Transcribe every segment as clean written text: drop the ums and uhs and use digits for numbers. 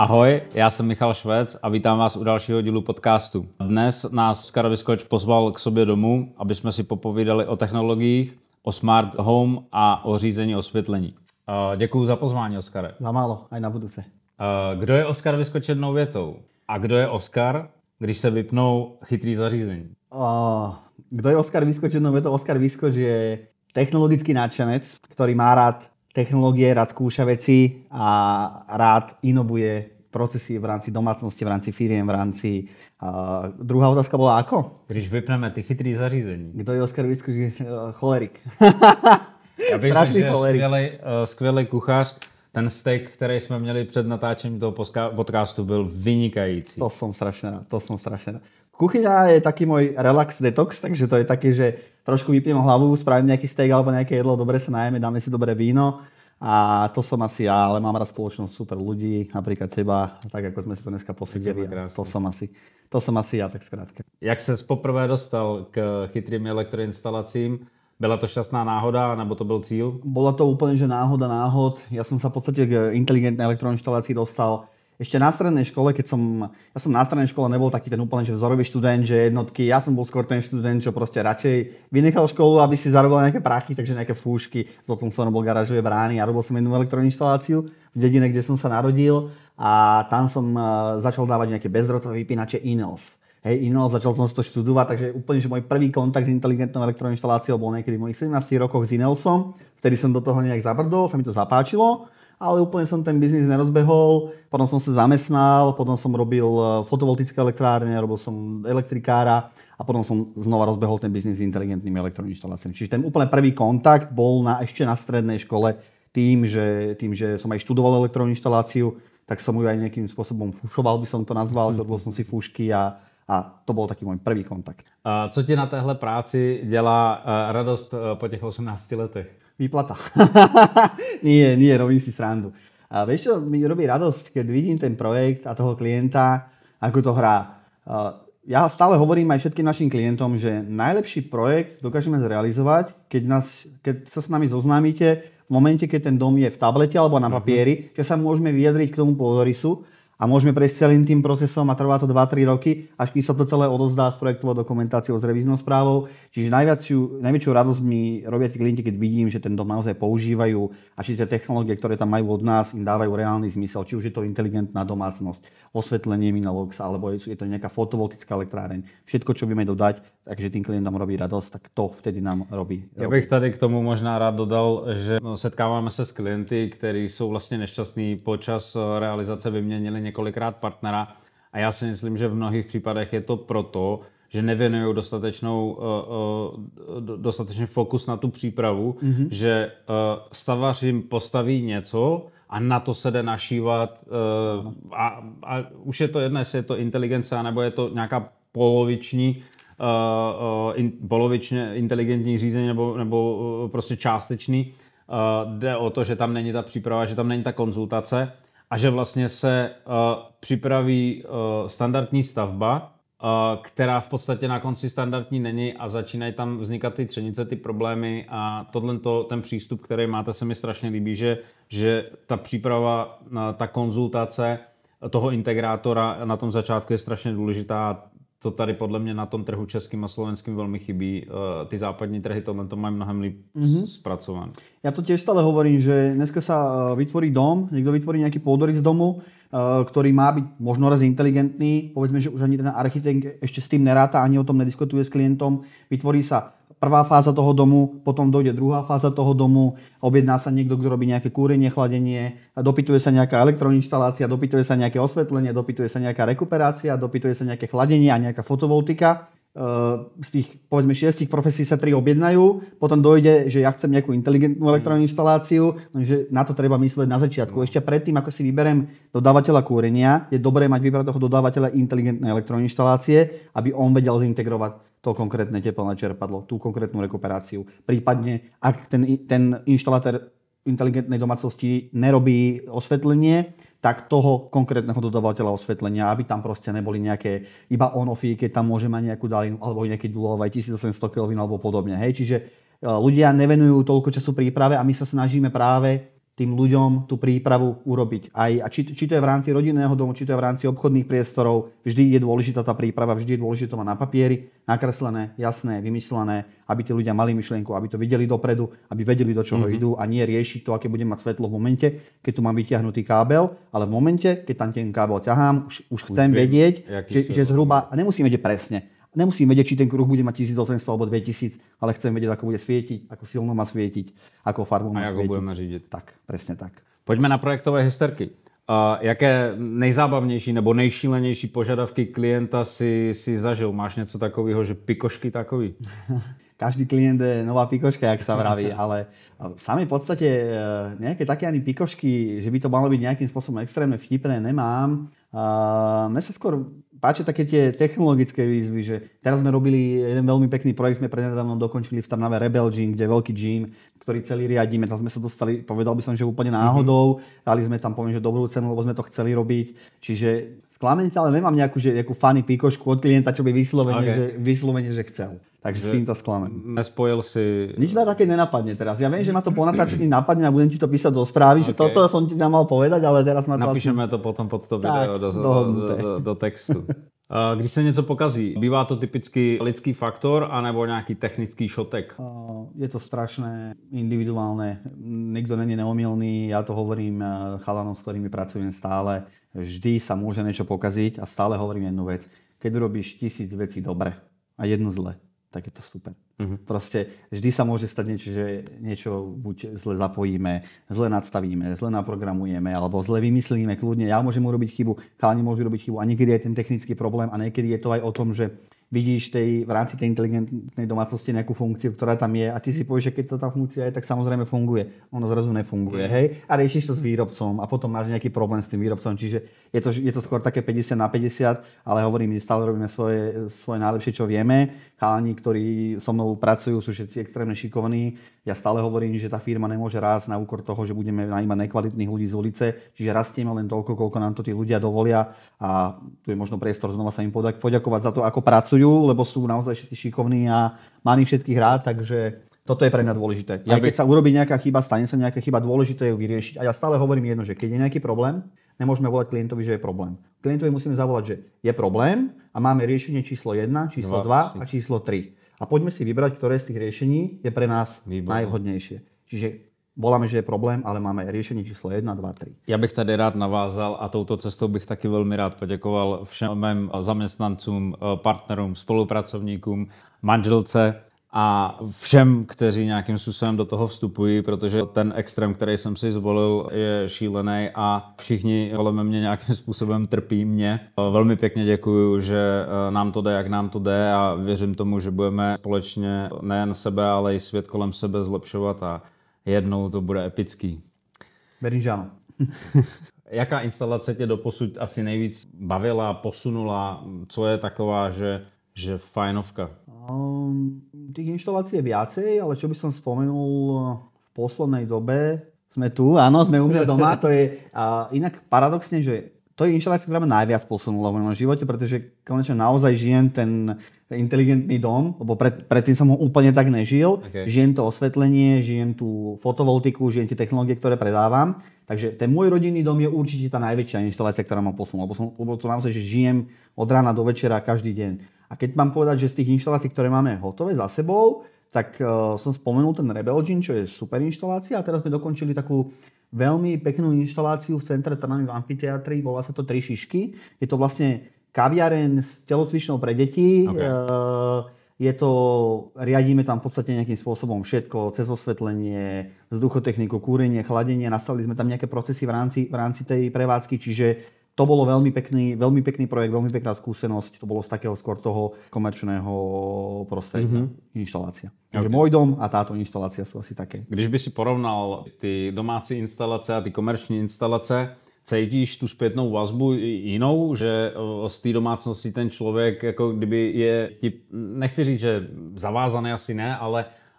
Ahoj, já jsem Michal Švec a vítám vás u dalšího dílu podcastu. Dnes nás Oskar Vyskoč pozval k sobě domů, aby jsme si popovídali o technologiích, o smart home a o řízení osvětlení. Děkuju za pozvání, Oskare. Za málo, aj na budúce. Kdo je Oskar Vyskoč jednou větou? A kdo je Oskar, když se vypnou chytrý zařízení? Kto je Oskar Vyskoč jednou větou? Oskar Vyskoč je technologický nadšenec, ktorý má rád technológie, rád skúša veci a rád inovuje procesy v rámci domácnosti, v rámci firiem, v rámci... Druhá otázka bola ako? Když vypneme ty chytrý zařízení. Kto je Oskar Vyskoč? Cholerik. Já bych řekl, že skvělý kuchař. Ten steak, který jsme měli před natáčením toho podcastu, byl vynikající. To som strašne rád. Kuchyňa je taký môj relax detox, takže to je také, že trošku vypnem hlavu, spravím nejaký steak alebo nejaké jedlo, dobre sa najeme, dáme si dobré víno a to som asi ja, ale mám rád spoločnosť super ľudí, napríklad teba, tak ako sme si to dneska posedeli. To som asi ja, tak skrátka. Jak ses poprvé dostal k chytrým elektroinstalacím? Byla to šťastná náhoda, nebo to byl cíl? Bola to úplne, že náhoda náhod. Ja som sa v podstate k inteligentnej elektroinštalácii dostal ešte na strednej škole, ja som na strednej škole nebol taký ten úplne že vzorový študent, že jednotky, ja som bol skôr ten študent, čo proste radšej vynechal školu, aby si zarobil nejaké prachy, takže nejaké fúšky, potom som robil garážové brány a robil som jednu elektroinštaláciu v dedine, kde som sa narodil a tam som začal dávať nejaké bezdrotové vypínače INEOS. Začal som si to študovať, takže úplne, že môj prvý kontakt s inteligentnou elektroinštaláciou bol niekedy v mojich 17 rokoch s INEOSom, vtedy som do toho nejak zabrdol, sa mi to zapáčilo. Ale úplne som ten biznis nerozbehol, potom som sa zamestnal, potom som robil fotovoltické elektrárne, robil som elektrikára a potom som znova rozbehol ten biznis s inteligentnými elektroinštaláciami. Čiže ten úplne prvý kontakt bol ešte na strednej škole tým, že som aj študoval elektroinštaláciu, tak som ju aj nejakým spôsobom fušoval, by som to nazval, robil som si fúšky a to bol taký môj prvý kontakt. Co ti na téhle práci dělá radost po těch 18 letech? Výplata. nie, robím si srandu. A vieš čo, mi robí radosť, keď vidím ten projekt a toho klienta, ako to hrá. Ja stále hovorím aj všetkým našim klientom, že najlepší projekt dokážeme zrealizovať, keď sa s nami zoznámite v momente, keď ten dom je v tablete alebo na papieri, že sa môžeme vyjadriť k tomu pôdorysu a môžeme prejsť celým tým procesom a trvá to 2-3 roky, až kým sa to celé odozdá s projektovou dokumentáciou, s revíznou správou. Čiže najväčšiu radosť mi robia tí klienti, keď vidím, že ten dom naozaj používajú a či tie technológie, ktoré tam majú od nás, im dávajú reálny zmysel. Či už je to inteligentná domácnosť, osvetlenie Minilox, alebo je to nejaká fotovoltická elektráreň. Všetko, čo vieme dodať, takže tým klientom robí radosť, tak to vtedy nám robí. Já bych tady k tomu možná rád dodal, že setkáváme se s klienty, kteří jsou vlastně nešťastní počas realizace, vyměnili několikrát partnera a já si myslím, že v mnohých případech je to proto, že nevěnují dostatečný fokus na tu přípravu, že stavař jim postaví něco a na to se jde našívat a už je to jedno, jestli je to inteligence, nebo je to nějaká polovičně inteligentní řízení nebo prostě částečný. Jde o to, že tam není ta příprava, že tam není ta konzultace a že vlastně se připraví standardní stavba, která v podstatě na konci standardní není a začínají tam vznikat ty třenice, ty problémy a ten přístup, který máte, se mi strašně líbí, že ta příprava, ta konzultace toho integrátora na tom začátku je strašně důležitá. To tady podle mě na tom trhu českým a slovenským veľmi chybí. Ty západní trhy tohle mají mnohem líp spracované. Ja to tiež stále hovorím, že dneska sa vytvorí dom, niekto vytvorí nejaký pôdorys domu, ktorý má byť možno raz inteligentný. Povedzme, že už ani ten architekt ešte s tým neráta, ani o tom nediskutuje s klientom. Vytvorí sa prvá fáza toho domu, potom dojde druhá fáza toho domu, objedná sa niekto, kto robí nejaké kúrenie, chladenie, dopytuje sa nejaká elektroinštalácia, dopytuje sa nejaké osvetlenie, dopytuje sa nejaká rekuperácia, dopytuje sa nejaké chladenie a nejaká fotovoltika. Z tých, povedzme, 6 profesí sa 3 objednajú, potom dojde, že ja chcem nejakú inteligentnú elektroinštaláciu, že na to treba myslieť na začiatku. Ešte predtým, ako si vyberem dodávateľa kúrenia, je dobré mať vybrať toho dodávateľa inteligentnej elektroinštalácie, aby on vedel zintegrovať to konkrétne teplné čerpadlo, tú konkrétnu rekuperáciu. Prípadne, ak ten inštalatér inteligentnej domácnosti nerobí osvetlenie, tak toho konkrétneho dodávateľa osvetlenia, aby tam proste neboli nejaké iba on-offy, keď tam môže mať nejakú dalinu, alebo nejaký dúlové 1800 Kelvin alebo podobne. Hej? Čiže ľudia nevenujú toľko času príprave a my sa snažíme práve tým ľuďom tú prípravu urobiť. A či to je v rámci rodinného domu, či to je v rámci obchodných priestorov, vždy je dôležitá tá príprava, vždy je dôležité to mať na papieri, nakreslené, jasné, vymyslené, aby tí ľudia mali myšlienku, aby to videli dopredu, aby vedeli, do čoho idú a nie riešiť to, aké bude mať svetlo v momente, keď tu mám vytiahnutý kábel, ale v momente, keď tam ten kábel ťahám, už chcem vedieť, že zhruba, a nemusím vedieť presne, nemusím vedieť, či ten kruh bude mať 1800 alebo 2000, ale chcem vedieť, ako bude svietiť, ako silno má svietiť, ako farbu má svietiť. A ako budeme řídit. Tak, presne tak. Pojďme na projektové hysterky. Jaké nejzábavnější nebo nejšílenější požadavky klienta si zažil? Máš něco takového, že pikošky takový? Každý klient je nová pikoška, jak sa vraví, ale v samej podstate nejaké také ani pikošky, že by to malo byť nejakým spôsobom extrémne vtipné, nemám. Mne sa skôr páčia také tie technologické výzvy, že teraz sme robili jeden veľmi pekný projekt, sme prednedávnom dokončili v Trnave Rebel Gym, kde je veľký gym, ktorý celý riadíme. Tam sme sa dostali, povedal by som, že úplne náhodou. Dali sme tam, poviem, že dobrú cenu, lebo sme to chceli robiť. Čiže sklameniť, ale nemám nejakú funny pikošku od klienta, čo by vyslovene, že chcel. Takže s týmto sklamem. Nespojil si... Nič ma také nenapadne teraz. Ja viem, že ma to po natáčení napadne a budem ti to písať do správy, že toto som ti mal povedať, ale teraz ma to... Napíšeme to potom pod to video do textu. Když se něco pokazí, bývá to typicky lidský faktor anebo nějaký technický šotek? Je to strašné, individuálne. Nikto není neomylný. Ja to hovorím chalanom, s ktorými pracujem stále. Vždy sa môže niečo pokaziť a stále hovorím jednu vec. Keď robíš 1000 vecí dobre a jednu zle, tak je to super. Proste vždy sa môže stať niečo, že niečo buď zle zapojíme, zle nadstavíme, zle naprogramujeme, alebo zle vymyslíme kľudne. Ja môžem urobiť chybu, chalani môžu robiť chybu a niekedy je ten technický problém a niekedy je to aj o tom, že vidíš v rámci tej inteligentnej domácnosti nejakú funkciu, ktorá tam je a ty si povieš, že keď to tá funkcia je, tak samozrejme funguje. Ono zrazu nefunguje, hej? A riešiš to s výrobcom a potom máš nejaký problém s tým výrobcom, čiže je to skôr také 50/50, ale hovorím, my stále robíme svoje najlepšie, čo vieme. Chalani, ktorí so mnou pracujú, sú všetci extrémne šikovní. Ja stále hovorím, že tá firma nemôže rásť na úkor toho, že budeme najímať nekvalitných ľudí z ulice, čiže rastieme len toľko, koľko nám to tí ľudia dovolia a tu je možno priestor znova sa im poďakovať za to, ako pracujú, lebo sú naozaj všetci šikovní a mám ich všetkých rád, takže toto je pre mňa dôležité. Keď sa urobí nejaká chyba, stane sa nejaká chyba, dôležité je ju vyriešiť. A ja stále hovorím jedno, že keď je nejaký problém, nemôžeme volať klientovi, že je problém. Klientovi musíme zavolať, že je problém a máme riešenie číslo 1, číslo 2 a číslo 3. A poďme si vybrať, ktoré z tých riešení je pre nás najvhodnejšie. Čiže voláme, že je problém, ale máme riešení číslo 1, 2, 3. Já bych tady rád navázal a touto cestou bych taky velmi rád poděkoval všem mým zaměstnancům, partnerům, spolupracovníkům, manželce a všem, kteří nějakým způsobem do toho vstupují, protože ten extrém, který jsem si zvolil, je šílený a všichni kolem mě nějakým způsobem trpí mě. Velmi pěkně děkuju, že nám to jde, jak nám to jde a věřím tomu, že budeme společně nejen sebe, ale i svět kolem sebe zlepšovat a jednou to bude epický. Verím, že áno. Jaká instalace tě doposud asi nejvíc bavila, posunula? Co je taková, že fajnovka? Tých inštalácií je viacej, ale čo by som spomenul v poslednej dobe, sme tu, áno, sme u mňa doma, to je inak paradoxne, že to je inštalácia, ktorá ma najviac posunula v mojom živote, pretože konečne naozaj žijem ten inteligentný dom, lebo predtým som ho úplne tak nežil. Okay. Žijem to osvetlenie, žijem tú fotovoltiku, žijem tie technológie, ktoré predávam. Takže ten môj rodinný dom je určite tá najväčšia inštalácia, ktorá ma posunula, lebo to naozaj, že žijem od rána do večera každý deň. A keď mám povedať, že z tých inštalácií, ktoré máme hotové za sebou, tak som spomenul ten Rebel Gym, čo je super inštalácia. A teraz sme dokončili takú veľmi peknú inštaláciu v centre Trnavy v amfiteátri, volá sa to 3 šišky. Je to vlastne kaviareň s telocvičnou pre deti. Okay. Riadíme tam v podstate nejakým spôsobom všetko, cez osvetlenie, vzduchotechniku, kúrenie, chladenie. Nastavili sme tam nejaké procesy v rámci tej prevádzky, čiže to bolo veľmi pekný projekt, veľmi pekná skúsenosť. To bolo z takého skôr toho komerčného prostredia, inštalácia. Takže môj dom a táto inštalácia sú asi také. Když by si porovnal ty domácí instalace a ty komerční instalace, cítíš tu zpětnou vazbu jinou, že z té domácnosti ten člověk, jako kdyby je ti, nechci říct, že zavázaný asi ne,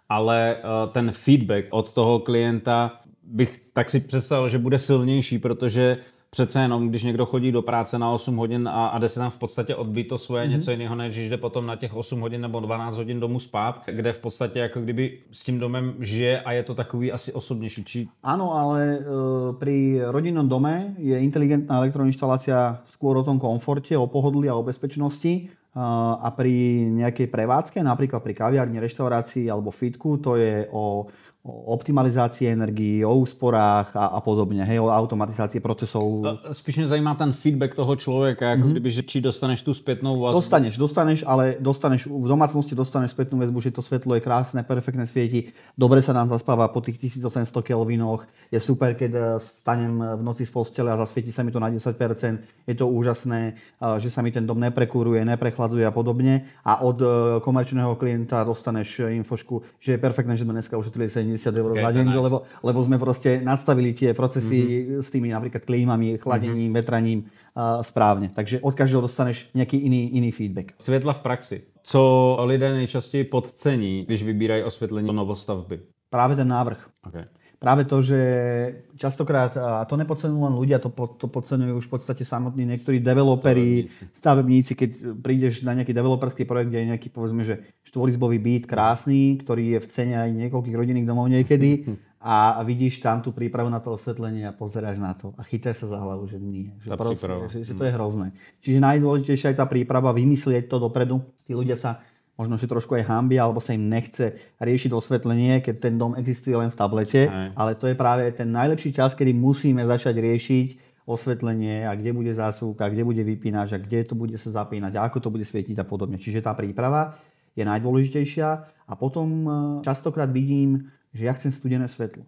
ale ten feedback od toho klienta bych tak si představil, že bude silnější, protože přece jenom, když někdo chodí do práce na 8 hodin a jde se tam v podstatě odbít to svoje něco jiného, než když jde potom na těch 8 hodin nebo 12 hodin domů spát, kde v podstatě jako kdyby s tím domem žije a je to takový asi osobnější. Áno, ale pri rodinnom dome je inteligentná elektroinštalácia skôr o tom komforte, o pohodlí a o bezpečnosti. A pri nejakej prevádzke, napríklad pri kaviarni, reštaurácii alebo fitku, to je o optimalizácii energií, o úsporách a podobne, hej, o automatizácii procesov. Spíš mě zajímá ten feedback toho člověka, jako kdyby, že či dostaneš tu spätnú vazbu. Dostaneš, v domácnosti dostaneš spätnú väzbu, že to svetlo je krásne, perfektne svieti, dobre sa nám zaspáva po tých 1800 kelvinoch, je super, keď vstanem v noci z postele a zasvieti sa mi to na 10%, je to úžasné, že sa mi ten dom neprekúruje, neprechladzuje a podobne. A od komerčného klienta dostaneš infošku, že je perfektné, že sme dneska ušetrili 70 eur za deň, lebo sme proste nastavili tie procesy s tými napríklad klímami, chladením, vetraním správne. Takže od každého dostaneš nejaký iný feedback. Světla v praxi. Co lidé nejčastěji podcení, když vybírají osvětlení novostavby? Práve ten návrh. Okay. Práve to, že častokrát, a to nepodceňujú len ľudia, to podceňujú už v podstate samotní niektorí developeri, stavebníci, keď prídeš na nejaký developerský projekt, kde je nejaký, povedzme, že štvorizbový byt krásny, ktorý je v cene aj niekoľkých rodinných domov niekedy a vidíš tam tú prípravu na to osvetlenie a pozeráš na to a chytáš sa za hlavu, že nie. Že to je hrozné. Čiže najdôležitejšia je tá príprava, vymyslieť to dopredu. Tí ľudia sa možno, že trošku aj hambia, alebo sa im nechce riešiť osvetlenie, keď ten dom existuje len v tablete, ale to je práve ten najlepší čas, kedy musíme začať riešiť osvetlenie a kde bude zásuvka, kde bude vypínač a kde to bude sa zapínať a ako to bude svietiť a podobne. Čiže tá príprava je najdôležitejšia a potom častokrát vidím, že ja chcem studené svetlo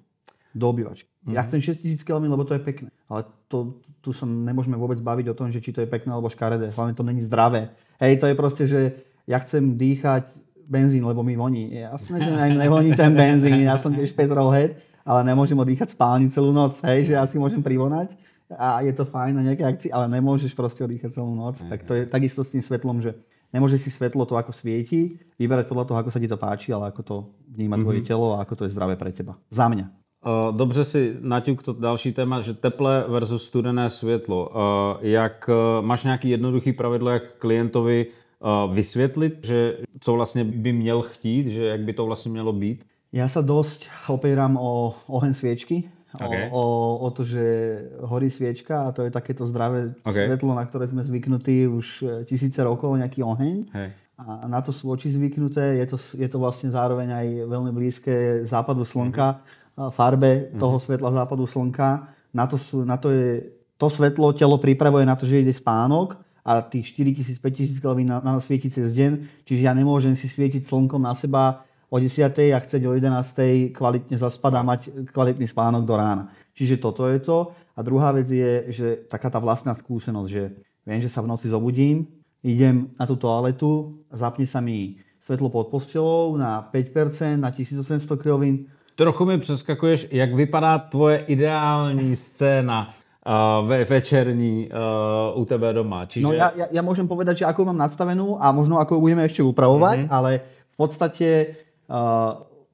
do obývačky. Ja chcem 6000 kelvín, lebo to je pekné. Ale tu sa nemôžeme vôbec baviť o tom, že či to je pekné alebo škaredé. Hlavne to není zdravé. Hej, to je proste, že ja chcem dýchať benzín, lebo mi voní. Jasné, že mi nevoní ten benzín, ja som tiež petrolhead, ale nemôžem odýchať v spálni celú noc, hej, že ja si môžem privonať a je to fajn na nejaké akcii, ale nemôžeš proste odýchať celú noc. Tak to je takisto s tým svetlom, že nemôžeš si svetlo to, ako svieti, vyberať podľa toho, ako sa ti to páči, ale ako to vníma tvoje telo a ako to je zdravé pre teba. Za mňa. Dobře si naťuk to další téma, že teplé versus studené světlo. Jak máš nějaký jednoduchý pravidlo, jak klientovi vysvětlit, že co vlastně by měl chtít, že jak by to vlastně mělo být? Ja sa dosť opieram o oheň sviečky, o to, že horí sviečka a to je takéto zdravé svetlo, na ktoré sme zvyknutí už tisíce rokov, nejaký oheň. A na to sú oči zvyknuté, je to vlastne zároveň aj veľmi blízke západu slnka, farbe toho svetla západu slnka. To svetlo telo pripravuje na to, že ide spánok, a tých 4000-5000 kelvín na svieti cez deň, čiže ja nemôžem si svietiť slnkom na seba o 10. a chcieť o 11. kvalitne zaspať a mať kvalitný spánok do rána. Čiže toto je to. A druhá vec je, že taká tá vlastná skúsenosť, že viem, že sa v noci zobudím, idem na tú toaletu, zapne sa mi svetlo pod postelou na 5%, na 1800 kelvín. Trochu mi přeskakuješ, jak vypadá tvoje ideální scéna večerní u tebe doma. Čiže... No ja môžem povedať, že ako mám nadstavenú a možno ako ju budeme ešte upravovať, ale v podstate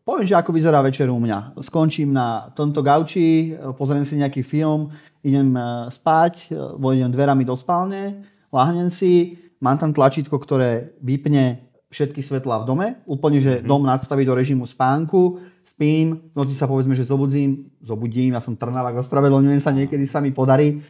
poviem, že ako vyzerá večer u mňa. Skončím na tomto gauči, pozriem si nejaký film, idem spať, vojdem dverami do spálne, lahnem si, mám tam tlačítko, ktoré vypne všetky svetlá v dome, úplne, že dom nadstaví do režimu spánku, spím, v noci sa povedzme, že zobudím, ja som Trnavák, ospravedlňujem sa, niekedy sa mi podarí,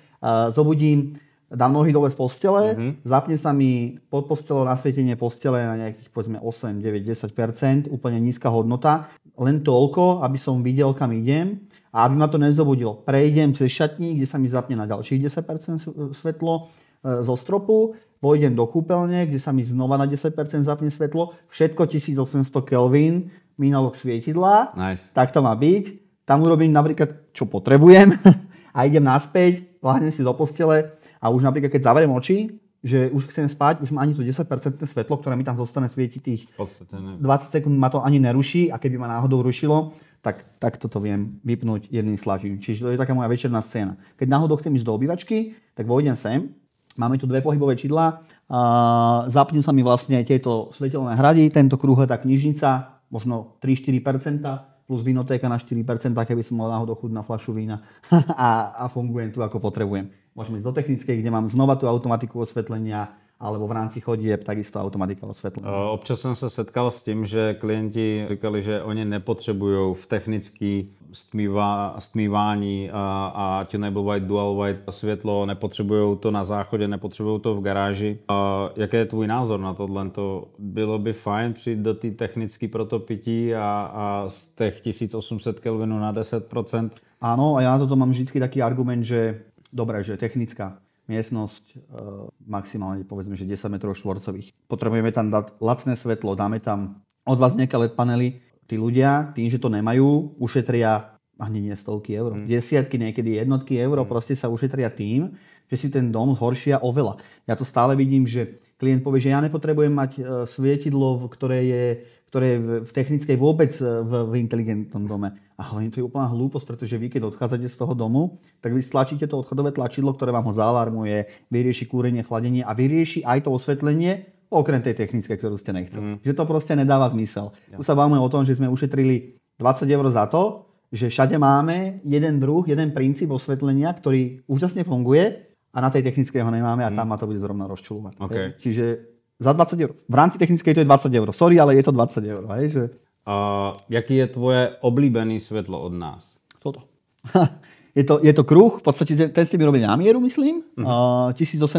zobudím, dám nohy dole z postele, zapne sa mi pod postelou nasvietenie postele na nejakých povedzme 8, 9, 10%, úplne nízka hodnota, len toľko, aby som videl, kam idem a aby ma to nezobudilo. Prejdem cez šatník, kde sa mi zapne na ďalších 10% svetlo zo stropu, vojdem do kúpeľne, kde sa mi znova na 10% zapne svetlo, všetko 1800 kelvín, minálok svietidla, tak to má byť. Tam urobím napríklad, čo potrebujem a idem naspäť, lahnem si do postele a už napríklad, keď zavriem oči, že už chcem spať, už ma ani to 10% svetlo, ktoré mi tam zostane svietiť tých 20 sekúnd, ma to ani neruší a keby ma náhodou rušilo, tak toto viem vypnúť jedným slačím. Čiže to je taká moja večerná scéna. Keď náhodou chcem ísť do obývačky, tak vojdem sem, máme tu dve pohybové čidlá, zapnú sa mi vlastne tieto svetelné hrady, tento kruh je tá knižnica, možno 3-4%, plus vínotéka na 4%, keby som mal náhodou chuť na fľašu vína a fungujem tu ako potrebujem. Môžem ísť do technickej, kde mám znova tú automatiku osvetlenia, alebo v rámci chodieb takisto automatika osvetlenia. Občas jsem se setkal s tím, že klienti říkali, že oni nepotřebují v technický stmívání a tunable white, dual white světlo, nepotřebují to na záchodě, nepotřebují to v garáži. Jaký je tvůj názor na tohle? Bylo by fajn přijít do té technické protopití a z těch 1800 Kelvinů na 10%? Áno, a ja na toto mám vždy taký argument, že dobre, že technická miestnosť maximálne povedzme, že 10 metrov štvorcových. Potrebujeme tam dať lacné svetlo, dáme tam od vás nejaké LED panely. Tí ľudia, tým, že to nemajú, ušetria ani nie stovky eur. Desiatky, niekedy jednotky eur, proste sa ušetria tým, že si ten dom zhoršia oveľa. Ja to stále vidím, že klient povie, že ja nepotrebujem mať svietidlo, ktoré je v technickej vôbec v inteligentnom dome. A hlavne to je úplná hlúposť, pretože vy, keď odchádzate z toho domu, tak vy stlačíte to odchodové tlačidlo, ktoré vám ho zaalarmuje, vyrieši kúrenie, chladenie a vyrieši aj to osvetlenie, okrem tej technické, ktorú ste nechceli. Že to proste nedáva zmysel. Tu sa bavíme o tom, že sme ušetrili 20 eur za to, že všade máme jeden princíp osvetlenia, ktorý úžasne funguje a na tej technickej ho nemáme a tam ma to bude zrovna rozčulovať. Okay. Čiže za 20 eur. V rámci technickej to je 20 eur. Sorry, ale je to 20 eur. Hej, že... Jaký je tvoje oblíbený svetlo od nás? Toto. je to kruh, v podstate ten ste mi robili na mieru, myslím. 1800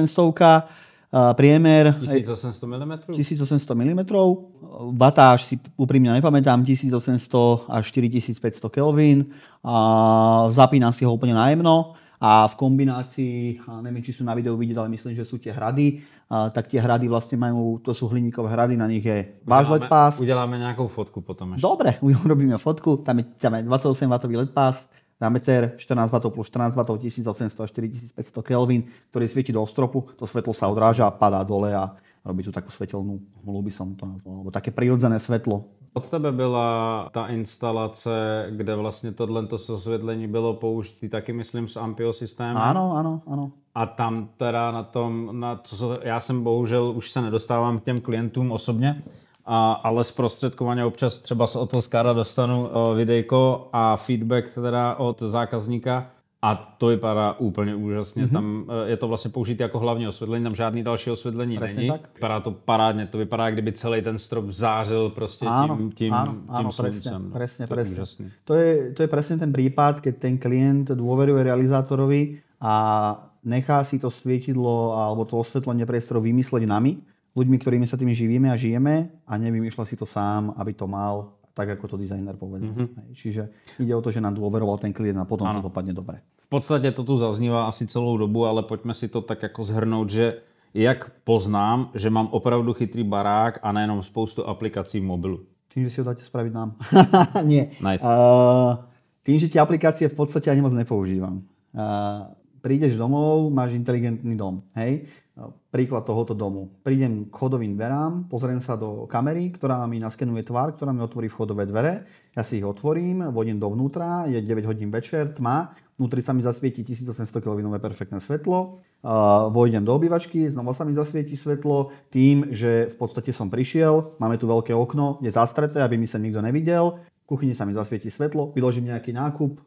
priemer. 1800 mm? 1800 mm. Batáž si úprimne nepamätám, 1800 až 4500 Kelvin. Zapínam si ho úplne najemno. A v kombinácii, neviem, či sú na videu vidieť, ale myslím, že sú tie hrady, tak tie hrady vlastne majú, to sú hliníkové hrady, na nich je váš LED pás. Uděláme nějakou fotku potom ešte. Dobre, urobíme fotku, tam je 28W LED pás na meter, 14W plus 14W, 1800 až 4500 Kelvin, ktorý svieti do stropu, to svetlo sa odráža a padá dole a robí tu takú svetelnú hmlu, by som to nazval, alebo také prirodzené svetlo. Od tebe byla ta instalace, kde vlastně tohleto osvětlení bylo použitý taky, myslím, s Ampio systémem. Áno. A tam teda já jsem bohužel, už se nedostávám k těm klientům osobně, ale zprostředkovaně občas třeba z Otoskára dostanu videjko a feedback teda od zákazníka. A to vypadá úplně úžasně. Tam je to vlastně použité jako hlavní osvětlení, tam žádný další osvětlení není. Tak. Vypadá to parádně, to vypadá, kdyby celý ten strop zářil prostě tím sluncem. Presne. Úžasný. To je presne ten prípad, keď ten klient dôveruje realizátorovi a nechá si to svietidlo alebo to osvetlenie priestoru vymysleť nami, ľuďmi, ktorými sa tým živíme a žijeme a nevymýšľa si to sám, aby to mal tak, ako to dizajner povedal. Čiže ide o to, že nám dôveroval ten klient a potom to dopadne dobre. V podstatě to tu zaznívá asi celou dobu, ale pojďme si to tak jako zhrnout, že jak poznám, že mám opravdu chytrý barák a nejenom spoustu aplikací v mobilu. Tým, že si ho dáte spraviť nám. Nie. Nice. Tým, že tie aplikácie v podstate ani moc nepoužívam. Prídeš domov, máš inteligentný dom. Hej? Príklad tohoto domu. Prídem k vchodovým dverám, pozriem sa do kamery, ktorá mi naskenuje tvár, ktorá mi otvorí vchodové dvere. Ja si ich otvorím, vodím dovnútra, je 9 hodín večer, tma, vnútri sa mi zasvieti 1800 kelvinové perfektné svetlo. Vojdem do obývačky, znova sa mi zasvieti svetlo tým, že v podstate som prišiel, máme tu veľké okno, je zastreté, aby mi sa nikto nevidel. V kuchyni sa mi zasvieti svetlo, vyložím nejaký nákup,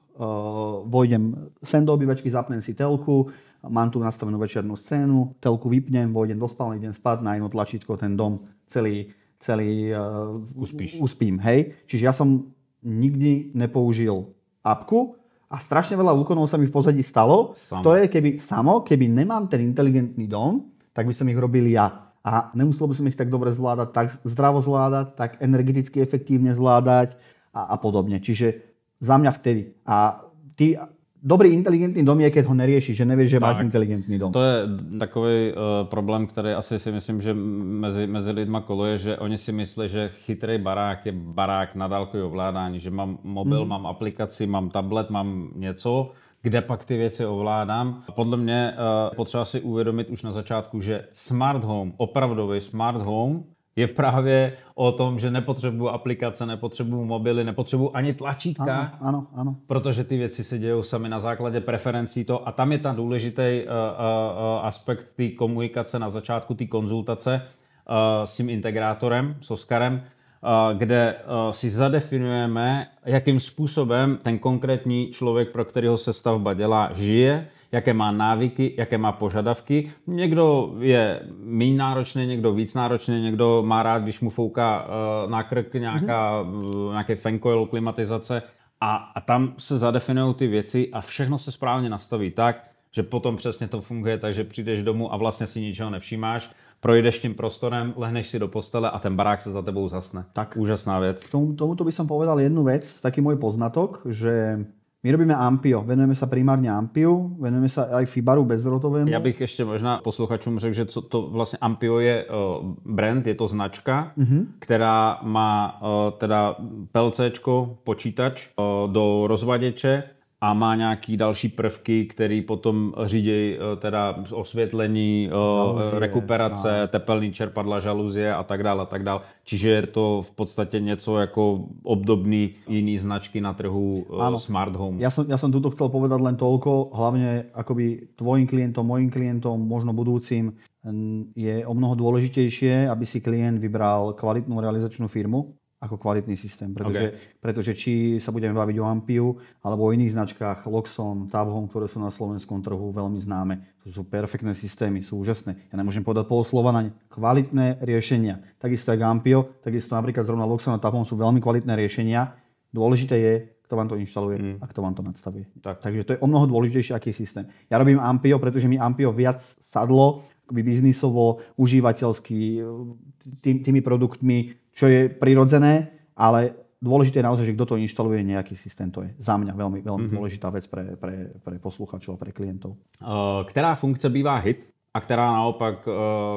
vojdem sem do obývačky, zapnem si telku, mám tu nastavenú večernú scénu, telku vypnem, vojdem do spálne, idem spať, na jedno tlačítko ten dom celý uspím. Hej? Čiže ja som nikdy nepoužil apku a strašne veľa úkonov sa mi v pozadí stalo, ktoré keby nemám ten inteligentný dom, tak by som ich robil ja. A nemusel by som ich tak dobre zvládať, tak zdravo zvládať, tak energeticky efektívne zvládať a podobne. Čiže za mňa vtedy. A ty dobrý inteligentní dom je, keď ho neriešiš, že nevieš, že máš inteligentní dom. To je takový problém, který asi si myslím, že mezi lidma koluje, že oni si myslí, že chytrý barák je barák na dálkové ovládání, že mám mobil, mám aplikaci, mám tablet, mám něco, kde pak ty věci ovládám. Podle mě potřeba si uvědomit už na začátku, že smart home, opravdový smart home, je právě o tom, že nepotřebuju aplikace, nepotřebuju mobily, nepotřebuju ani tlačítka, ano. protože ty věci se dějou sami na základě preferencí to. A tam je ten důležitý aspekt té komunikace na začátku, té konzultace s tím integrátorem, s Oskarem, kde si zadefinujeme, jakým způsobem ten konkrétní člověk, pro kterého se stavba dělá, žije, jaké má návyky, jaké má požadavky. Někdo je méně náročný, někdo víc náročný, někdo má rád, když mu fouká na krk nějaký fan coil, klimatizace a tam se zadefinují ty věci a všechno se správně nastaví tak, že potom přesně to funguje, takže přijdeš domů a vlastně si ničeho nevšímáš, projdeš tím prostorem, lehneš si do postele a ten barák sa za tebou zhasne. Tak. Úžasná vec. Tomuto by som povedal jednu vec, taký môj poznatok, že my robíme Ampio, venujeme sa primárne Ampiu, venujeme sa aj Fibaru bezdrôtovému. Ja bych ešte možná posluchačům řekl, že to vlastne Ampio je brand, je to značka, která má teda PLCčko, počítač do rozvaděče, a má nějaký další prvky, které potom řídí teda osvětlení, rekuperace, tepelný čerpadla, žaluzie a tak dále. Čiže je to v podstatě něco jako obdobný jiný značky na trhu Smart Home. Ja som tuto chcel povedať len toľko, hlavne akoby tvojim klientom, mojim klientom, možno budúcim, je o mnoho dôležitejšie, aby si klient vybral kvalitnú realizačnú firmu ako kvalitný systém, pretože či sa budeme baviť o Ampiu alebo o iných značkách Loxon, Tabhome, ktoré sú na slovenskom trhu veľmi známe. To sú perfektné systémy, sú úžasné. Ja nemôžem povedať pol slova na ne. Kvalitné riešenia. Takisto ako Ampio, takisto napríklad zrovna Loxon a Tabhome sú veľmi kvalitné riešenia. Dôležité je, kto vám to inštaluje a kto vám to nadstavuje. Takže to je o mnoho dôležitejšie, aký systém. Ja robím Ampio, pretože mi Ampio viac sadlo biznisovo, užívateľsky, tými produktmi, čo je prirodzené, ale dôležité je naozaj, že kto to inštaluje, nejaký systém. To je za mňa veľmi dôležitá vec pre posluchačov a pre klientov. Která funkce bývá hit a která naopak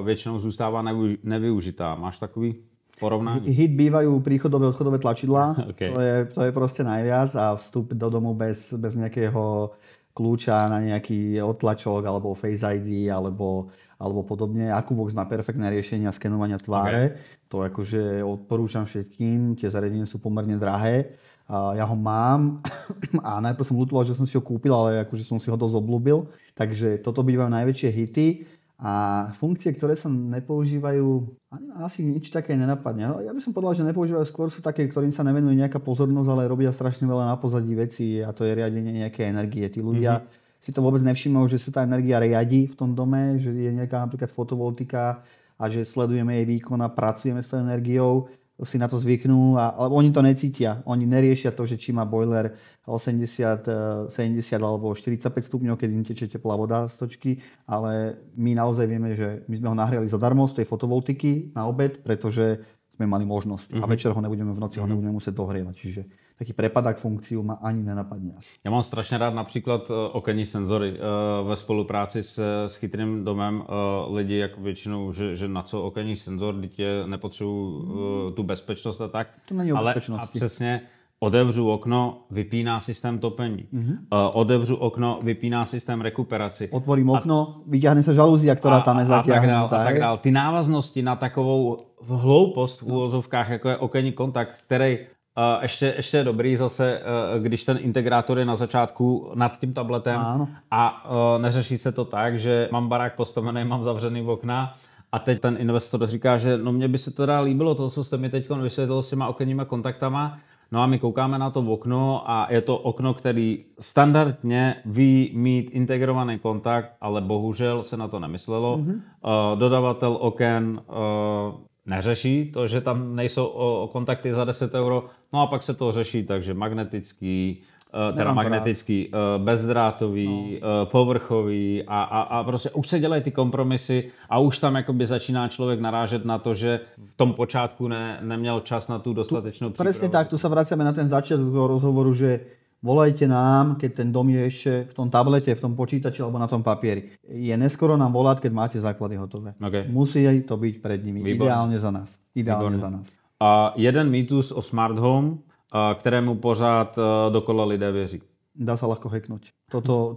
většinou zůstává nevyužitá? Máš takový porovnání? Hit bývajú príchodové, odchodové tlačidlá. Okay. To je proste najviac a vstup do domu bez nejakého kľúča na nejaký odtlačok alebo Face ID alebo podobne. Akuvox má perfektné riešenia skenovania tváre. Okay. To akože odporúčam všetkým. Tie zariadenia sú pomerne drahé. Ja ho mám a najprv som ľutoval, že som si ho kúpil, ale akože som si ho dosť obľúbil. Takže toto bývajú najväčšie hity. A funkcie, ktoré sa nepoužívajú, asi nič také nenapadne. Ja by som povedal, že nepoužívajú, skôr sú také, ktorým sa nevenuje nejaká pozornosť, ale robia strašne veľa na pozadí vecí a to je riadenie nejakej energie. Tí ľudia si to vôbec nevšimnú, že sa tá energia riadi v tom dome, že je nejaká napríklad fotovoltika a že sledujeme jej výkon a pracujeme s tou energiou, si na to zvyknú, ale oni to necítia. Oni neriešia to, že či má boiler 80, 70 alebo 45 stupňov, keď im teče teplá voda z točky, ale my naozaj vieme, že my sme ho nahriali zadarmo z tej fotovoltiky na obed, pretože sme mali možnosť a večer ho nebudeme v noci ho nebudeme musieť dohrievať. Čiže taký prepadak funkciu ma ani nenapadne. Já mám strašně rád například okenní senzory ve spolupráci s Chytrým domem. Lidi jako většinou, že na co okenní senzor, dítě nepotřebují tu bezpečnost a tak. To není o bezpečnosti. A přesně otevřu okno, vypíná systém topení. Otevřu okno, vypíná systém rekuperaci. Otvorím okno, vyťahne sa žalúzia, ktorá tam je zatiahnutá. A tak dál. Ty návaznosti na takovou hloupost v úvozovkách, jako je okenní kontakt, který ještě je dobrý zase, když ten integrátor je na začátku nad tím tabletem. Áno. A neřeší se to tak, že mám barák postavený, mám zavřený okna a teď ten investor říká, že no mně by se teda líbilo to, co jste mi teď vysvětlil s těma okenníma kontaktama. No a my koukáme na to okno a je to okno, který standardně ví mít integrovaný kontakt, ale bohužel se na to nemyslelo. Dodavatel oken neřeší to, že tam nejsou kontakty za 10 €, no a pak se to řeší, takže magnetický, bezdrátový, povrchový a prostě už se dělají ty kompromisy a už tam jakoby začíná člověk narážet na to, že v tom počátku neměl čas na tu dostatečnou přípravu. Presne tak, tu sa vraciame na ten začiatok toho rozhovoru, že volajte nám, keď ten dom je ešte v tom tablete, v tom počítači alebo na tom papieri. Je neskoro nám volať, keď máte základy hotové. Okay. Musí to byť pred nimi. Výborné. Ideálne za nás. A jeden mýtus o smart home, ktorému pořád dokola lidé věří. Dá sa ľahko hacknúť.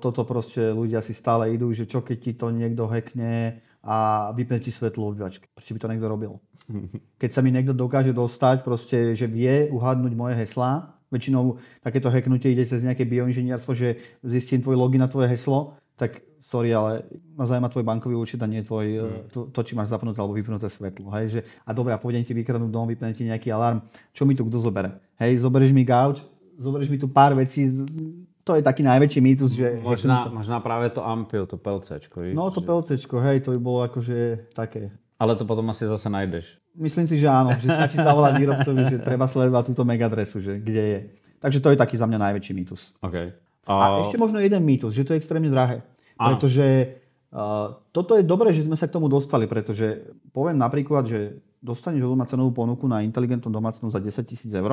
Toto proste ľudia si stále idú, že čo keď ti to niekto hackne a vypne ti svetlo v obývačke. Prečo by to niekto robil? Keď sa mi niekto dokáže dostať, proste, že vie uhádnuť moje heslá, väčšinou takéto hacknutie ide cez nejaké bioinžinierstvo, že zistím tvoj login a tvoje heslo, tak sorry, ale ma zaujíma tvoj bankový účet a nie to, či máš zapnuté alebo vypnuté svetlo. Hej, že, a dobre, a pôjdem ti vykradnúť dom, vypne ti nejaký alarm, čo mi tu kto zobere? Hej, zoberieš mi gauč, zoberieš mi tu pár vecí, to je taký najväčší mýtus, že... Možná práve to Ampio, to PLCčko. Víš, no to PLCčko, hej, to by bolo akože také. Ale to potom asi zase najdeš. Myslím si, že áno, že stačí zavolať výrobcovi, že treba sledovať túto MAC-adresu, že kde je. Takže to je taký za mňa najväčší mýtus. Okay. A ešte možno jeden mýtus, že to je extrémne drahé. Pretože toto je dobré, že sme sa k tomu dostali, pretože poviem napríklad, že dostaneš od doma cenovú ponuku na inteligentnú domácnosť za 10 000 eur,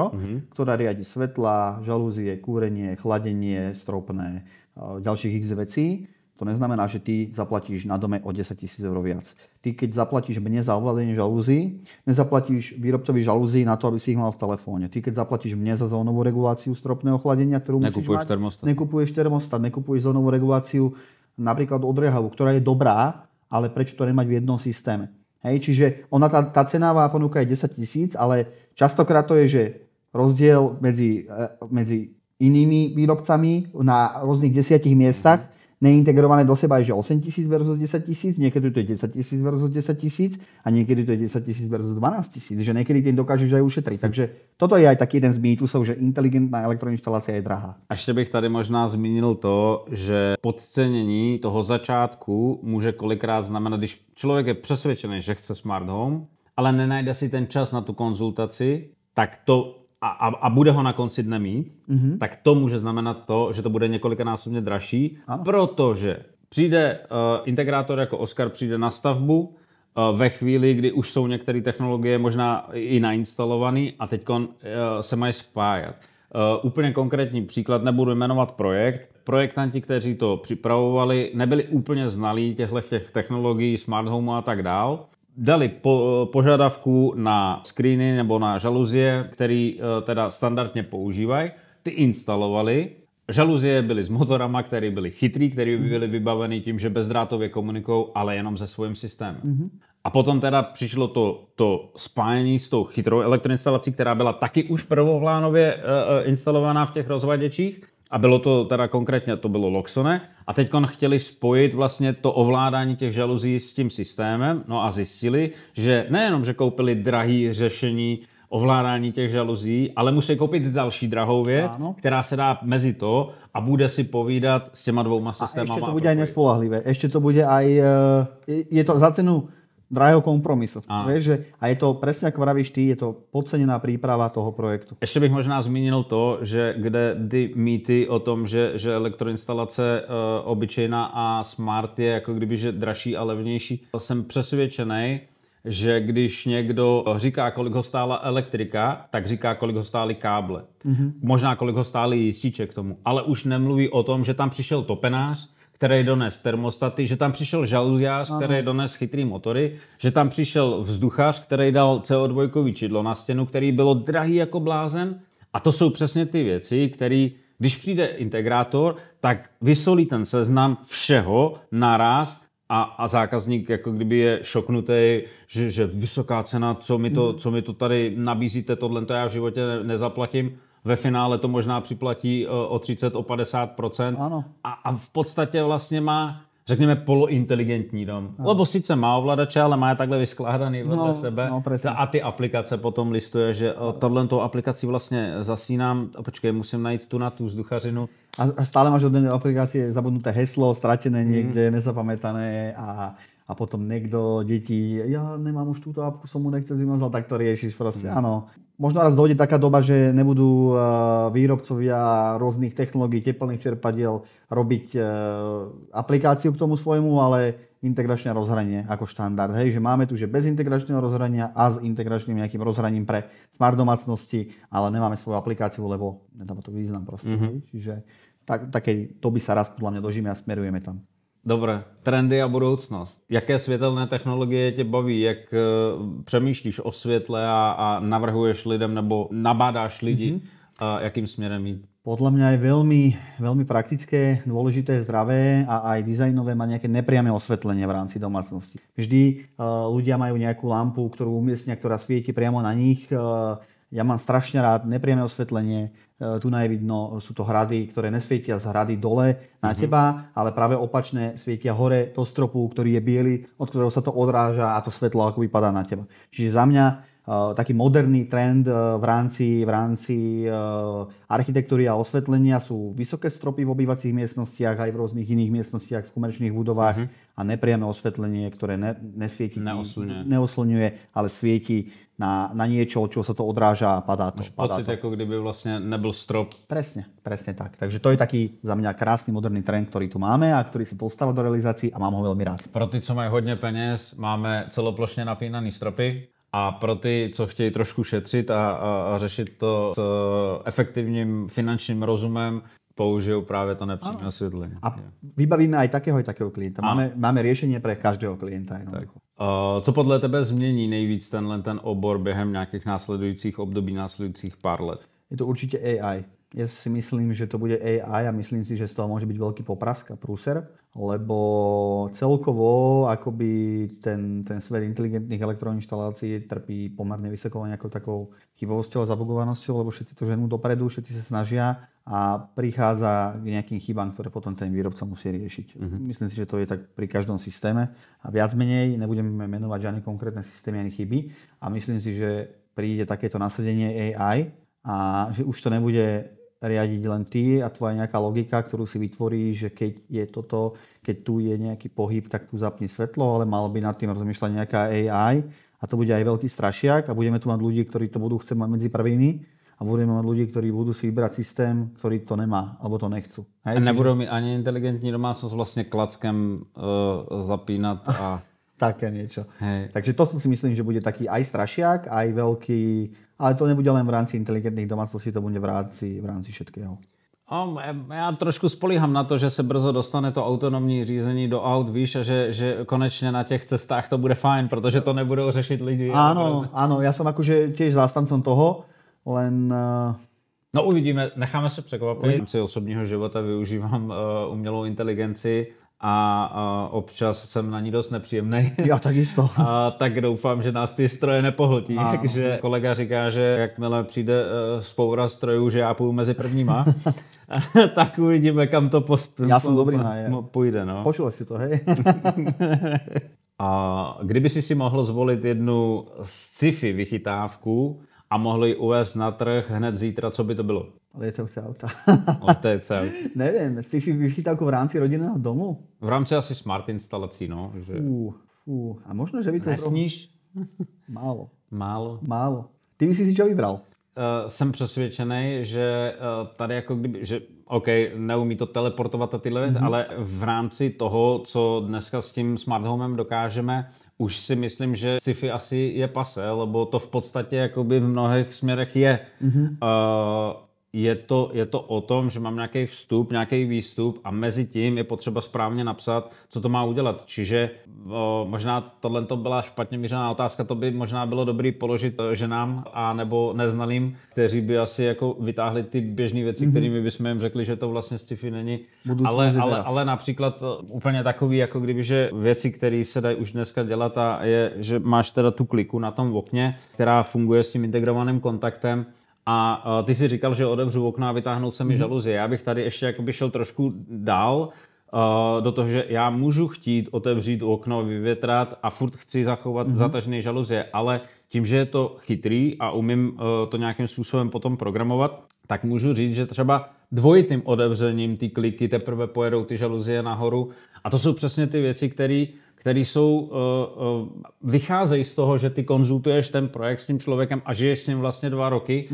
ktorá riadi svetla, žalúzie, kúrenie, chladenie, stropné, ďalších x vecí. To neznamená, že ty zaplatíš na dome o 10 000 eur viac. Ty keď zaplatíš mne za ovládanie žalúzií, nezaplatíš výrobcovi žalúzií na to, aby si ich mal v telefóne. Ty keď zaplatíš mne za zónovú reguláciu stropného chladenia, ktorú musíš mať, nekupuješ termostat, nekupuješ zónovú reguláciu napríklad od Rehavu, ktorá je dobrá, ale prečo to nemať v jednom systéme? Hej, čiže tá cenová ponuka je 10 000, ale častokrát to je, že rozdiel medzi inými výrobcami na rôznych 10 miestach, neintegrované do seba je, že 8 000 versus 10 000, niekedy to je 10 000 versus 10 000 a niekedy to je 10 000 versus 12 000, že niekedy tým dokážeš aj ušetriť. Takže toto je aj taký jeden z mýtusov, že inteligentná elektroinštalácia je drahá. A ještě bych tady možná zmínil to, že podcenění toho začátku může kolikrát znamenat, když člověk je přesvědčený, že chce smart home, ale nenajde si ten čas na tu konzultaci, tak to a bude ho na konci dne mít, tak to může znamenat to, že to bude několikanásobně dražší, protože přijde integrátor jako Oskar přijde na stavbu ve chvíli, kdy už jsou některé technologie možná i nainstalované a teď se mají spájat. Úplně konkrétní příklad, nebudu jmenovat projekt. Projektanti, kteří to připravovali, nebyli úplně znalí těchto technologií, smart home a tak dál. Dali požadavku na screeny nebo na žaluzie, který teda standardně používají, ty instalovali. Žaluzie byly s motorama, které byly chytrý, které byly vybaveny tím, že bezdrátově komunikují, ale jenom se svým systémem. A potom teda přišlo to spájení s tou chytrou elektroinstalací, která byla taky už prvoplánově instalovaná v těch rozvaděčích. A bylo to teda konkrétně, to bylo Loxone. A teď chtěli spojit vlastně to ovládání těch žaluzí s tím systémem. No a zjistili, že nejenom, že koupili drahé řešení ovládání těch žaluzí, ale musí koupit další drahou věc, která se dá mezi to a bude si povídat s těma dvouma systémama. A ešte to bude aj nespolahlivé. Ešte to bude aj, je to za cenu drahého kompromisu. Vieš, že, a je to presne ako vravíš ty, je to podcenená príprava toho projektu. Ještě bych možná zmínil to, že kde ty mýty o tom, že elektroinstalace obyčejná a smart je jako kdyby že dražší a levnější. Jsem přesvědčený, že když někdo říká, kolik ho stála elektrika, tak říká, kolik ho stály káble. Možná kolik ho stály jističe k tomu. Ale už nemluví o tom, že tam přišel topenář, který dones termostaty, že tam přišel žaluziář, který dones chytrý motory, že tam přišel vzduchař, který dal CO2 čidlo na stěnu, který bylo drahý jako blázen. A to jsou přesně ty věci, které, když přijde integrátor, tak vysolí ten seznam všeho naraz a zákazník jako kdyby je šoknutý, že vysoká cena, co mi to tady nabízíte, tohle to já v životě nezaplatím. Ve finále to možná připlatí o 30, o 50%. A v podstatě vlastně má, řekněme, polointeligentní dom. Lebo sice má ovladače, ale má je takhle vyskládaný vedle sebe. A ty aplikace potom listuje, že tohletou aplikaci vlastně zasínám. Počkej, musím najít tu na tú vzduchařinu. A stále máš od jednej aplikácie zabudnuté heslo, stratené niekde, nezapamätané a potom niekto, deti, ja nemám už túto apku, som mu nechcel vymazal, tak to riešiš proste, áno. Možno raz dojde taká doba, že nebudú výrobcovia rôznych technológií, teplných čerpadiel robiť aplikáciu k tomu svojmu, ale integračné rozhranie ako štandard. Hej, že máme tu, že bez integračného rozhrania a s integračným nejakým rozhraním pre smart domácnosti, ale nemáme svoju aplikáciu, lebo nedáva to význam proste. Čiže takej doby sa raz podľa mňa dožijeme a smerujeme tam. Dobre, trendy a budoucnost. Jaké světelné technologie tě baví? Jak přemýšlíš o světle a navrhuješ lidem nebo nabádáš lidi, jakým směrem jít? Podľa mňa je veľmi praktické, dôležité, zdravé a aj dizajnové má nejaké nepriame osvetlenie v rámci domácnosti. Vždy ľudia majú nejakú lampu, ktorú umiestnia, ktorá svieti priamo na nich. Ja mám strašne rád nepriame osvetlenie. Tu je vidno, sú to hrady, ktoré nesvietia z hrady dole na teba, ale práve opačne svietia hore do stropu, ktorý je biely, od ktorého sa to odráža a to svetlo akoby padá na teba. Čiže za mňa taký moderný trend v rámci architektúry a osvetlenia sú vysoké stropy v obývacích miestnostiach, aj v rôznych iných miestnostiach, v komerčných budovách a nepriame osvetlenie, ktoré nesvieti, neoslňuje, ale svieti na niečo, od čoho sa to odráža a padá to. Máš pocit, ako kdyby vlastne nebyl strop. Presne tak. Takže to je taký za mňa krásny moderný trend, ktorý tu máme a ktorý sa dostáva do realizácií a mám ho veľmi rád. Pro ty, co mají hodně peněz, máme celoplošně napínaný stropy. A pro ty, co chtějí trošku šetřit a řešit to s efektivním finančním rozumem, použijou právě to nepřímé osvětlení. A vybavíme aj takého klienta. Máme riešenie pre každého klienta. Co podle tebe změní nejvíc ten obor během nějakých následujících období, následujících pár let? Je to určite AI. Ja si myslím, že to bude AI a myslím si, že z toho môže byť veľký poprask a prúser, lebo celkovo akoby ten svet inteligentných elektroinštalácií trpí pomerne vysokou nejakou takou chybovosťou a zabugovanosťou, lebo všetci to ženú dopredu, všetci sa snažia a prichádza k nejakým chybám, ktoré potom ten výrobca musí riešiť. Myslím si, že to je tak pri každom systéme a viac menej nebudeme menovať žiadne konkrétne systémy ani chyby a myslím si, že príde takéto nasadenie AI a že už to nebude riadiť len ty a tvoja nejaká logika, ktorú si vytvorí, že keď tu je nejaký pohyb, tak tu zapni svetlo, ale malo by nad tým rozmýšľať nejaká AI a to bude aj veľký strašiak a budeme tu mať ľudí, ktorí to budú chcieť mať medzi prvými a budeme mať ľudí, ktorí budú si vybrať systém, ktorý to nemá, alebo to nechcú. Hej? A nebudú mi ani inteligentní domácnosť vlastne klackem zapínať a... Také niečo. Hej. Takže to si myslím, že bude taký aj strašiak, aj veľký... Ale to nebude len v rámci inteligentných domácností, to bude v rámci všetkého. Já trošku spolíhám na to, že se brzo dostane to autonomní řízení do aut, víš, a že konečne na těch cestách to bude fajn, protože to nebudou řešit lidi. Áno, ja som akože tiež zástancom toho, len... No uvidíme, necháme se překvapit. V rámci osobního života využívám umělou inteligenci a občas jsem na ní dost nepříjemnej. Ja takisto. Tak doufám, že nás ty stroje nepohltí. Takže kolega říká, že jakmile přijde spoura strojů, že já půjdu mezi prvníma, tak uvidíme, kam to Ja som dobrý na půjde. No. Počul si to, hej? A kdyby si mohl zvolit jednu sci-fi vychytávku a mohli uvést na trh hned zítra, co by to bylo? Lietajúce auta. Lietajúce auta. Neviem, sci-fi vychytávku v rámci rodinného domu? V rámci asi smart instalací, no. Že... A možno, že by to... Nesníš? Málo. Ty by si čo vybral? Jsem přesvědčený, že tady jako kdyby, že OK, neumí to teleportovat a tyhle věci, ale v rámci toho, co dneska s tím smart homem dokážeme, už si myslím, že sci-fi asi je pase, lebo to v podstatě jakoby v mnohých směrech je. Je to o tom, že mám nějaký vstup, nějaký výstup a mezi tím je potřeba správně napsat, co to má udělat. Čiže možná tohle to byla špatně mířená otázka, to by možná bylo dobrý položit ženám a nebo neznalým, kteří by asi jako vytáhli ty běžné věci, kterými bychom jim řekli, že to vlastně sci-fi není. Ale například úplně takový, jako kdyby, že věci, které se dají už dneska dělat a je, že máš teda tu kliku na tom okně, která funguje s tím integrovaným kontaktem. A ty si říkal, že otevřu okno a vytáhnou se mi žaluzie. Já bych tady ještě jakoby šel trošku dál do toho, že já můžu chtít otevřít okno, vyvětrat a furt chci zachovat zatažené žaluzie, ale tím, že je to chytrý a umím to nějakým způsobem potom programovat, tak můžu říct, že třeba dvojitým otevřením ty kliky teprve pojedou ty žaluzie nahoru. A to jsou přesně ty věci, které jsou, vycházejí z toho, že ty konzultuješ ten projekt s tím člověkem a žiješ s ním vlastně 2 roky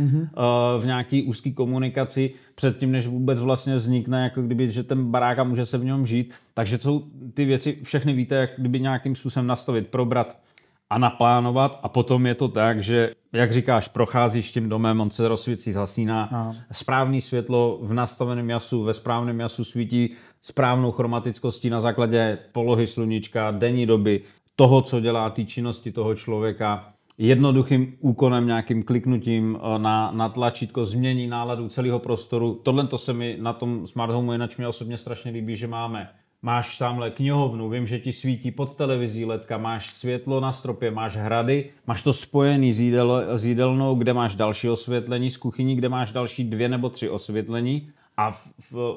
v nějaký úzký komunikaci předtím, než vůbec vlastně vznikne, jako kdyby, že ten barák a může se v něm žít. Takže jsou ty věci všechny víte, jak kdyby nějakým způsobem nastavit, probrat a naplánovat a potom je to tak, že jak říkáš, procházíš tím domem, on se rozsvící, zasíná, správný světlo v nastaveném jasu, ve správném jasu svítí správnou chromatickostí na základě polohy sluníčka, denní doby, toho, co dělá ty činnosti toho člověka, jednoduchým úkonem, nějakým kliknutím na tlačítko změní náladu celého prostoru. Tohle to se mi na tom smart homeu jinak mě osobně strašně líbí, že máme máš tamhle knihovnu, vím, že ti svítí pod televizí ledka, máš světlo na stropě, máš hrady, máš to spojený s jídelnou, kde máš další osvětlení, z kuchyní, kde máš další 2 nebo 3 osvětlení a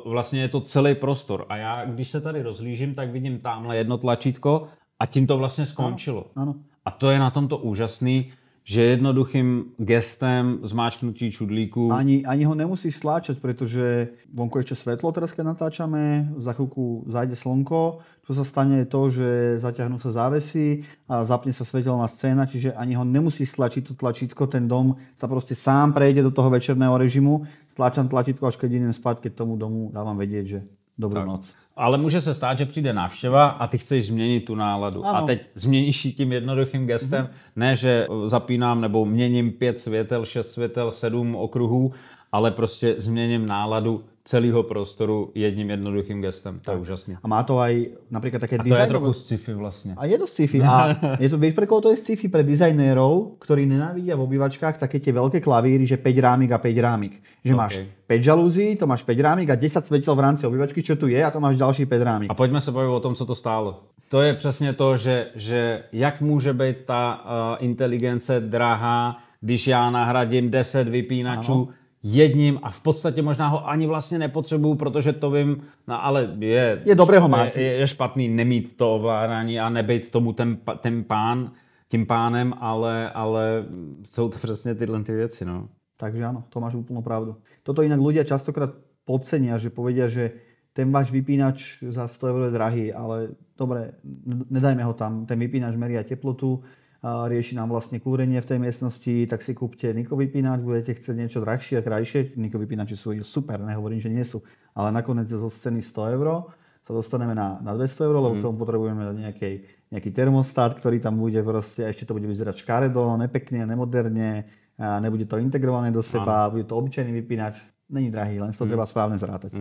vlastně je to celý prostor. A já, když se tady rozhlížím, tak vidím tamhle jedno tlačítko a tím to vlastně skončilo. Ano. A to je na tomto úžasný, že jednoduchým gestem zmáčknutí čudlíku... Ani ho nemusíš stláčať, pretože vonku ešte svetlo teraz, keď natáčame, za chvíľku zajde slnko, čo sa stane je to, že zaťahnú sa závesy a zapne sa svetelná scéna, čiže ani ho nemusíš stlačiť to tlačítko, ten dom sa proste sám prejde do toho večerného režimu, stlačam tlačítko, až keď idem spať, keď tomu domu dávam vedieť, že dobrú noc. Ale může se stát, že přijde návštěva a ty chceš změnit tu náladu. Ano. A teď změníš ji tím jednoduchým gestem, ne, že zapínám nebo měním 5 světel, 6 světel, 7 okruhů, ale prostě změním náladu celého prostoru jedním jednoduchým gestem. To je úžasné. A má to aj napríklad také dizajnové... A to je trochu sci-fi vlastne. A je to sci-fi. A je to, vieš, pre koho to je sci-fi? Pre dizajnérov, ktorí nenávidia v obývačkách také tie veľké klavíry, že 5 rámik a 5 rámik. Že máš 5 žalúzí, to máš 5 rámik a 10 svetel v rámci obývačky, čo tu je, a to máš ďalší 5 rámik. A pojďme se bavit o tom, co to stálo. To je přesně to, že jak může být ta inteligence drahá, když já nahradím 10 vypínačů jedním a v podstatě možná ho ani vlastně nepotřebuju, protože to vím, no ale je dobré ho mít. Je špatný nemít to ovládání a nebejt tomu tím pánem, ale jsou to přesně tyhle ty věci, no. Takže áno, to máš úplnú pravdu. Toto inak ľudia častokrát podcenia, že povedia, že ten váš vypínač za 100 € je drahý, ale dobre, nedajme ho tam. Ten vypínač meria teplotu, rieši nám vlastne kúrenie v tej miestnosti, tak si kúpte Niko vypínač, budete chcieť niečo drahšie a krajšie. Niko vypínači sú super, nehovorím, že nie sú, ale nakoniec zo ceny 100 € sa dostaneme na 200 €, lebo k tomu potrebujeme nejaký termostat, ktorý tam bude proste, a ešte to bude vyzerať škaredo, nepekne, nemoderne, a nebude to integrované do seba, bude to obyčajný vypínač. Není drahý, len to treba správne zrátať.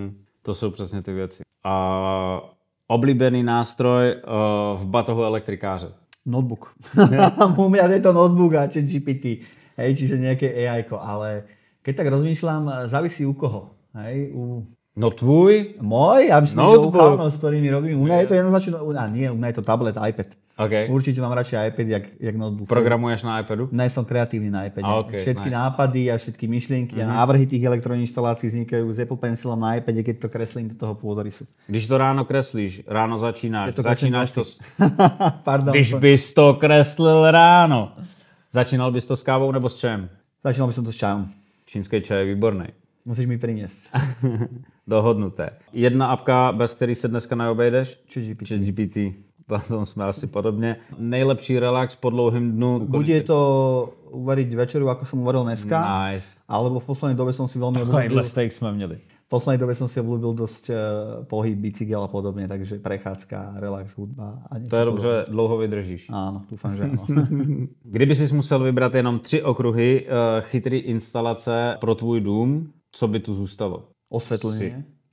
To jsou přesně ty věci. A oblíbený nástroj v batohu elektrikáře. Notebook. U mňa je to notebook a ChatGPT, čiže nejaké AI-ko, ale keď tak rozmýšľam, závisí u koho. No tvůj? Môj? Ja myslím, že u chalnov, s ktorými robím. U mňa je to jednoznačne, u mňa je to tablet, iPad. Okay. Určite mám radšej iPad, jak notebook. Programuješ na iPadu? Ne, som kreatívny na iPade. Všetky nápady a všetky myšlienky a návrhy tých elektroinštalácií vznikajú s Apple Pencilom na iPade, keď to kreslím do toho pôdorysu. Když to ráno kreslíš, ráno začínáš to... Pardon. Když bys to kreslil ráno, začínal bys to s kávou nebo s čajem? Začínal bych to s čajom. Čínský čaj je výborný. Musíš mi priniesť. Dohodnuté. Jedna apka, bez který se dneska neobejdeš? ChatGPT. Tam jsme asi podobně. Nejlepší relax po dlouhým dnu. Bude to uvariť večeru, ako som uvaril dneska. Nice. Alebo v poslednej dobe som si veľmi obľúbil... steak jsme měli. V poslednej dobe som si obľúbil dosť pohyb, bicykel a podobne, takže prechádzka, relax, hudba. A to je dobře, dlouho vydržíš. Áno, dúfam, že áno. Kdyby si musel vybrat jenom 3 okruhy chytrý instalace pro tvůj dům, co by tu zůstalo?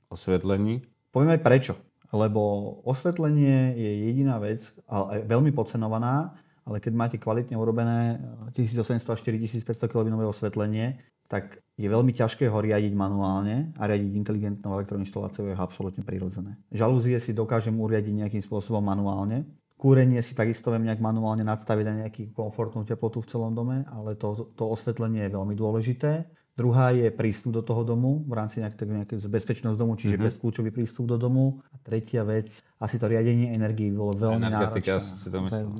Osvětlení. Poviem aj prečo. Lebo osvetlenie je jediná vec, ale veľmi podcenovaná, ale keď máte kvalitne urobené 1800 až 4500 kV osvetlenie, tak je veľmi ťažké ho riadiť manuálne a riadiť inteligentnou elektroinštaláciou je absolútne prirodzené. Žalúzie si dokážem uriadiť nejakým spôsobom manuálne. Kúrenie si takisto viem nejak manuálne nadstaviť na nejakú komfortnú teplotu v celom dome, ale to osvetlenie je veľmi dôležité. Druhá je prístup do toho domu v rámci nejakej bezpečnosť domu, čiže bezkľúčový prístup do domu. A tretia vec, asi to riadenie energií bolo veľmi náročné.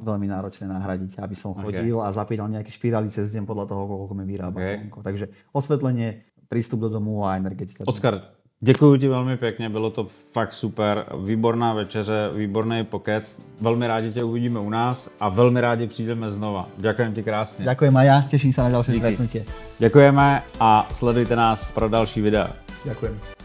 Veľmi náročné nahradiť, aby som chodil a zapínal nejaké špirály cez deň podľa toho, koľko mi vyrába slnko. Takže osvetlenie, prístup do domu a energetika. Oskar, děkuji ti velmi pěkně, bylo to fakt super, výborná večeře, výborný pokec. Velmi rádi tě uvidíme u nás a velmi rádi přijdeme znova. Ďakujem ti krásně. Ďakujem aj ja, teším sa na ďalšie stretnutie. Ďakujeme a sledujte nás pro další videa. Ďakujem.